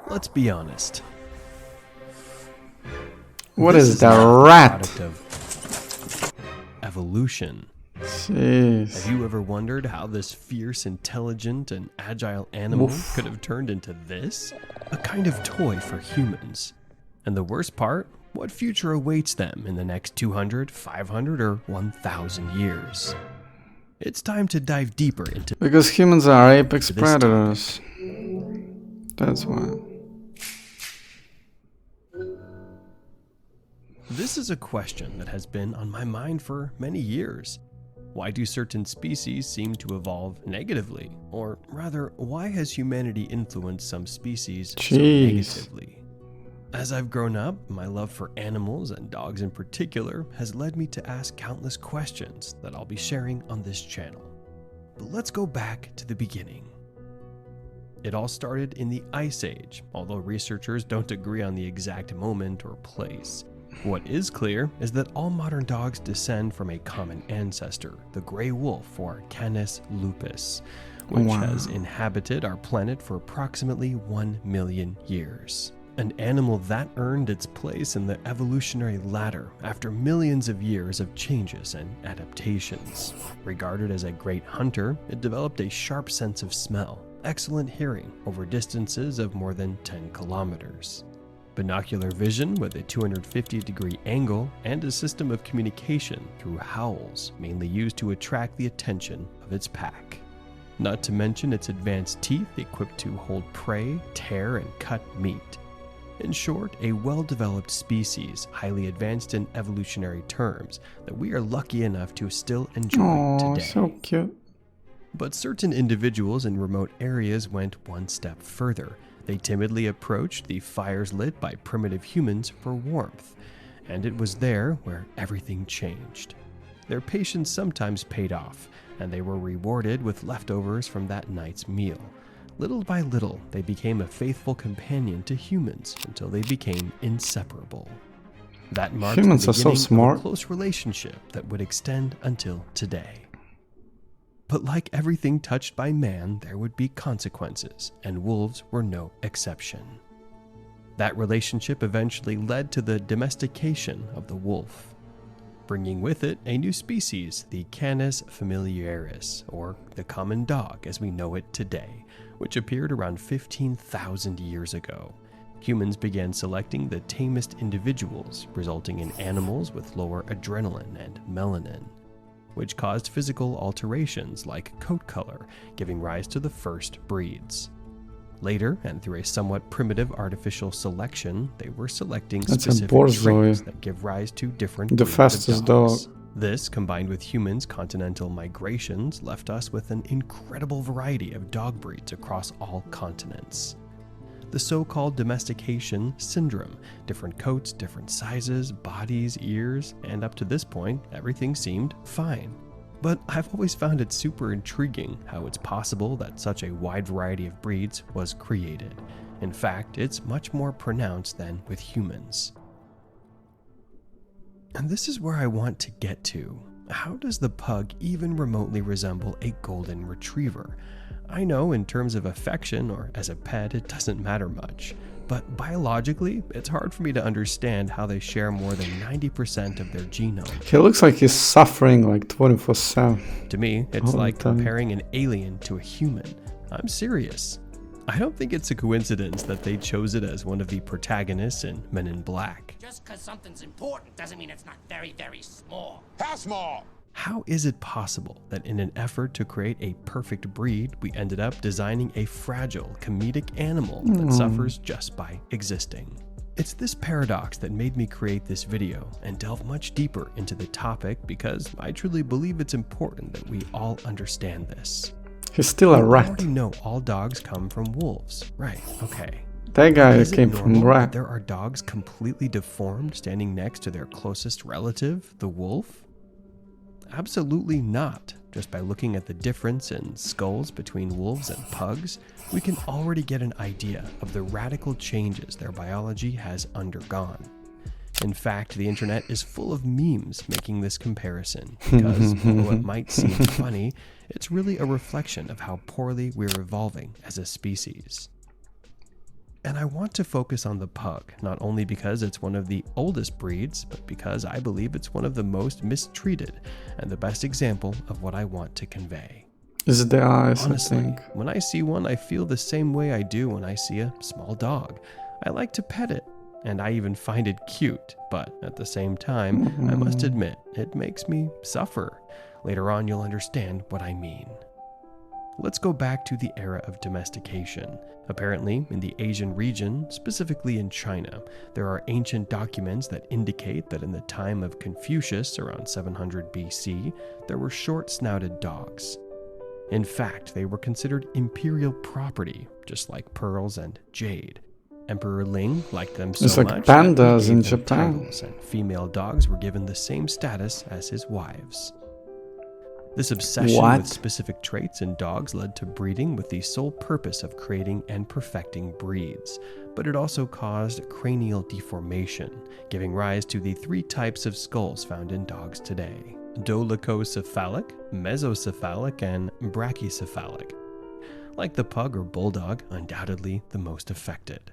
Let's be honest. What This is the not the rat? product of evolution. Jeez. Have you ever wondered how this fierce, intelligent, and agile animal Oof. could have turned into this? A kind of toy for humans. And the worst part? What future awaits them in the next 200, 500, or 1,000 years? It's time to dive deeper into Because humans are apex this predators. That's why. This is a question that has been on my mind for many years. Why do certain species seem to evolve negatively? Or rather, why has humanity influenced some species so Jeez. negatively? As I've grown up, my love for animals and dogs in particular has led me to ask countless questions that I'll be sharing on this channel. But let's go back to the beginning. It all started in the Ice Age, although researchers don't agree on the exact moment or place. What is clear is that all modern dogs descend from a common ancestor, the gray wolf or Canis lupus, which has inhabited our planet for approximately 1 million years. An animal that earned its place in the evolutionary ladder after millions of years of changes and adaptations. Regarded as a great hunter, it developed a sharp sense of smell, excellent hearing over distances of more than 10 kilometers. Binocular vision with a 250-degree angle, and a system of communication through howls, mainly used to attract the attention of its pack. Not to mention its advanced teeth equipped to hold prey, tear, and cut meat. In short, a well-developed species, highly advanced in evolutionary terms, that we are lucky enough to still enjoy Oh, today. so cute. But certain individuals in remote areas went one step further. They timidly approached the fires lit by primitive humans for warmth, and it was there where everything changed. Their patience sometimes paid off, and they were rewarded with leftovers from that night's meal. Little by little, they became a faithful companion to humans until they became inseparable. That marked Humans the are so beginning smart. of a close relationship that would extend until today. But like everything touched by man, there would be consequences, and wolves were no exception. That relationship eventually led to the domestication of the wolf, bringing with it a new species, the Canis familiaris, or the common dog as we know it today, which appeared around 15,000 years ago. Humans began selecting the tamest individuals, resulting in animals with lower adrenaline and melanin, which caused physical alterations like coat color, giving rise to the first breeds. Later, and through a somewhat primitive artificial selection, they were selecting That's a specific borzoi. traits that give rise to different The breeds of fastest dogs. dog. This, combined with humans' continental migrations, left us with an incredible variety of dog breeds across all continents. The so-called domestication syndrome, different coats, different sizes, bodies, ears, and up to this point, everything seemed fine. But I've always found it super intriguing how it's possible that such a wide variety of breeds was created. In fact, it's much more pronounced than with humans. And this is where I want to get to. How does the pug even remotely resemble a golden retriever? I know in terms of affection or as a pet, it doesn't matter much. But biologically, it's hard for me to understand how they share more than 90% of their genome. He looks like he's suffering like 24/7. To me, it's All the like time. comparing an alien to a human. I'm serious. I don't think it's a coincidence that they chose it as one of the protagonists in Men in Black. Just because something's important doesn't mean it's not very, very small. How small? How is it possible that in an effort to create a perfect breed, we ended up designing a fragile, comedic animal that suffers just by existing? It's this paradox that made me create this video and delve much deeper into the topic because I truly believe it's important that we all understand this. He's still a We rat. already know all dogs come from wolves. Right, okay. That guy Is it came from normal that rat. there are dogs completely deformed standing next to their closest relative, the wolf? Absolutely not. Just by looking at the difference in skulls between wolves and pugs, we can already get an idea of the radical changes their biology has undergone. In fact, the internet is full of memes making this comparison, because although it might seem funny, it's really a reflection of how poorly we're evolving as a species. And I want to focus on the pug, not only because it's one of the oldest breeds, but because I believe it's one of the most mistreated and the best example of what I want to convey. Is the eyes, Honestly, I think. when I see one, I feel the same way I do when I see a small dog. I like to pet it, and I even find it cute, but at the same time, I must admit, it makes me suffer. Later on, you'll understand what I mean. Let's go back to the era of domestication. Apparently, in the Asian region, specifically in China, there are ancient documents that indicate that in the time of Confucius, around 700 BC, there were short-snouted dogs. In fact, they were considered imperial property, just like pearls and jade. Emperor Ling liked them so It's like much that he pandas gave in them Japan. titles, and female dogs were given the same status as his wives. This obsession What? with specific traits in dogs led to breeding with the sole purpose of creating and perfecting breeds, but it also caused cranial deformation, giving rise to the 3 types of skulls found in dogs today: dolichocephalic, mesocephalic, and brachycephalic. Like the pug or bulldog, undoubtedly the most affected.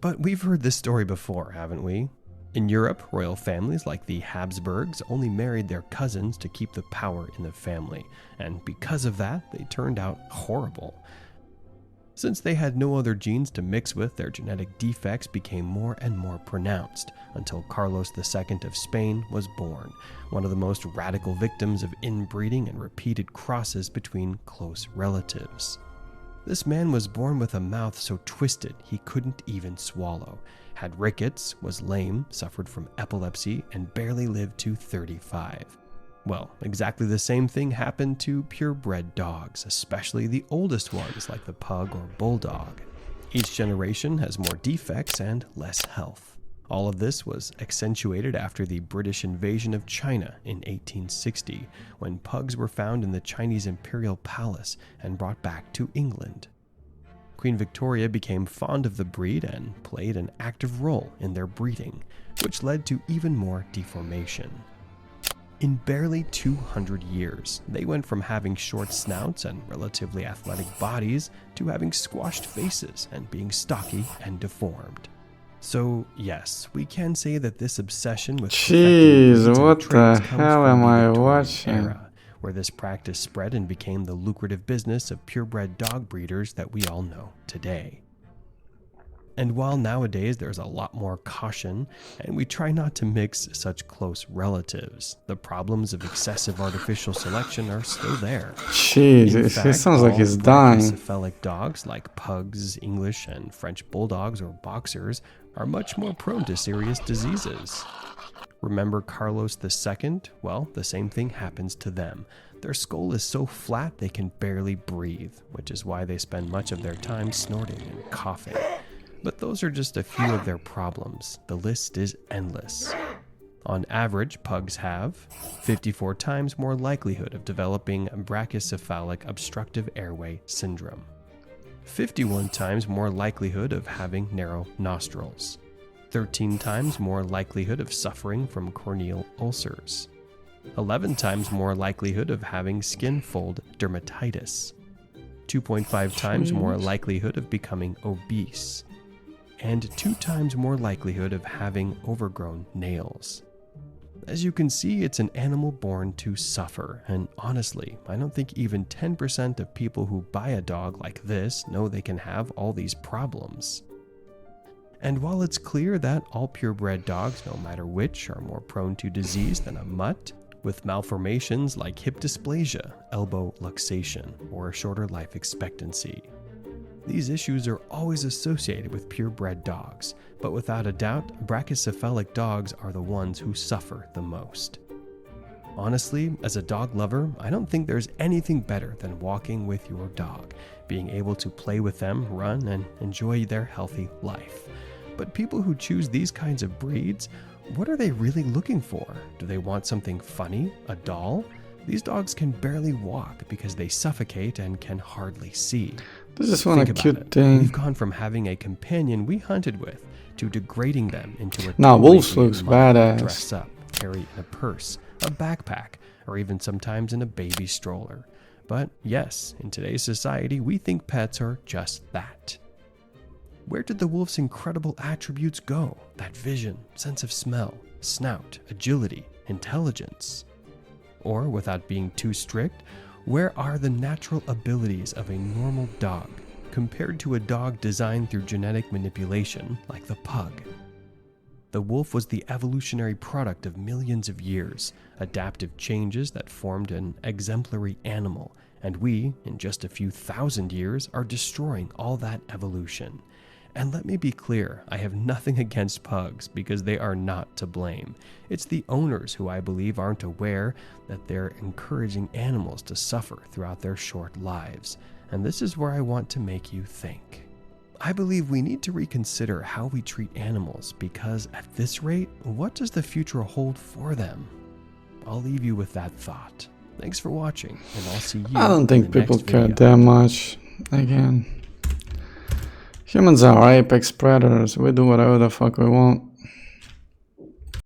But we've heard this story before, haven't we? In Europe, royal families like the Habsburgs only married their cousins to keep the power in the family, and because of that, they turned out horrible. Since they had no other genes to mix with, their genetic defects became more and more pronounced, until Carlos II of Spain was born, one of the most radical victims of inbreeding and repeated crosses between close relatives. This man was born with a mouth so twisted he couldn't even swallow, had rickets, was lame, suffered from epilepsy, and barely lived to 35. Well, exactly the same thing happened to purebred dogs, especially the oldest ones like the pug or bulldog. Each generation has more defects and less health. All of this was accentuated after the British invasion of China in 1860, when pugs were found in the Chinese imperial palace and brought back to England. Queen Victoria became fond of the breed and played an active role in their breeding, which led to even more deformation. In barely 200 years, they went from having short snouts and relatively athletic bodies to having squashed faces and being stocky and deformed. So yes, we can say that this obsession with perfecting breeds and what traits the comes hell from am the I Victorian watching? era, where this practice spread and became the lucrative business of purebred dog breeders that we all know today. And while nowadays there's a lot more caution, and we try not to mix such close relatives, the problems of excessive artificial selection are still there. Jeez, In it fact, sounds like all he's dying. brachycephalic dogs like pugs, English, and French bulldogs or boxers are much more prone to serious diseases. Remember Carlos II? Well, the same thing happens to them. Their skull is so flat they can barely breathe, which is why they spend much of their time snorting and coughing. But those are just a few of their problems. The list is endless. On average, pugs have 54 times more likelihood of developing brachycephalic obstructive airway syndrome, 51 times more likelihood of having narrow nostrils, 13 times more likelihood of suffering from corneal ulcers, 11 times more likelihood of having skin fold dermatitis, 2.5 times more likelihood of becoming obese, and 2 times more likelihood of having overgrown nails. As you can see, it's an animal born to suffer, and honestly, I don't think even 10% of people who buy a dog like this know they can have all these problems. And while it's clear that all purebred dogs, no matter which, are more prone to disease than a mutt, with malformations like hip dysplasia, elbow luxation, or a shorter life expectancy. These issues are always associated with purebred dogs, but without a doubt, brachycephalic dogs are the ones who suffer the most. Honestly, as a dog lover, I don't think there's anything better than walking with your dog, being able to play with them, run, and enjoy their healthy life. But people who choose these kinds of breeds, what are they really looking for? Do they want something funny, a doll? These dogs can barely walk because they suffocate and can hardly see. This is one a Think about cute it. thing. We've gone from having a companion we hunted with to degrading them into a Now, toy Wolf we looks admire, badass. dress up, carry in a purse, a backpack, or even sometimes in a baby stroller. But yes, in today's society, we think pets are just that. Where did the wolf's incredible attributes go? That vision, sense of smell, snout, agility, intelligence? Or, without being too strict, where are the natural abilities of a normal dog compared to a dog designed through genetic manipulation like the pug? The wolf was the evolutionary product of millions of years, adaptive changes that formed an exemplary animal, and we, in just a few thousand years, are destroying all that evolution. And let me be clear, I have nothing against pugs because they are not to blame. It's the owners who I believe aren't aware that they're encouraging animals to suffer throughout their short lives. And this is where I want to make you think. I believe we need to reconsider how we treat animals because at this rate, what does the future hold for them? I'll leave you with that thought. Thanks for watching, and I'll see you I don't in think the people next care video. that much. Again, humans are apex predators. We do whatever the fuck we want.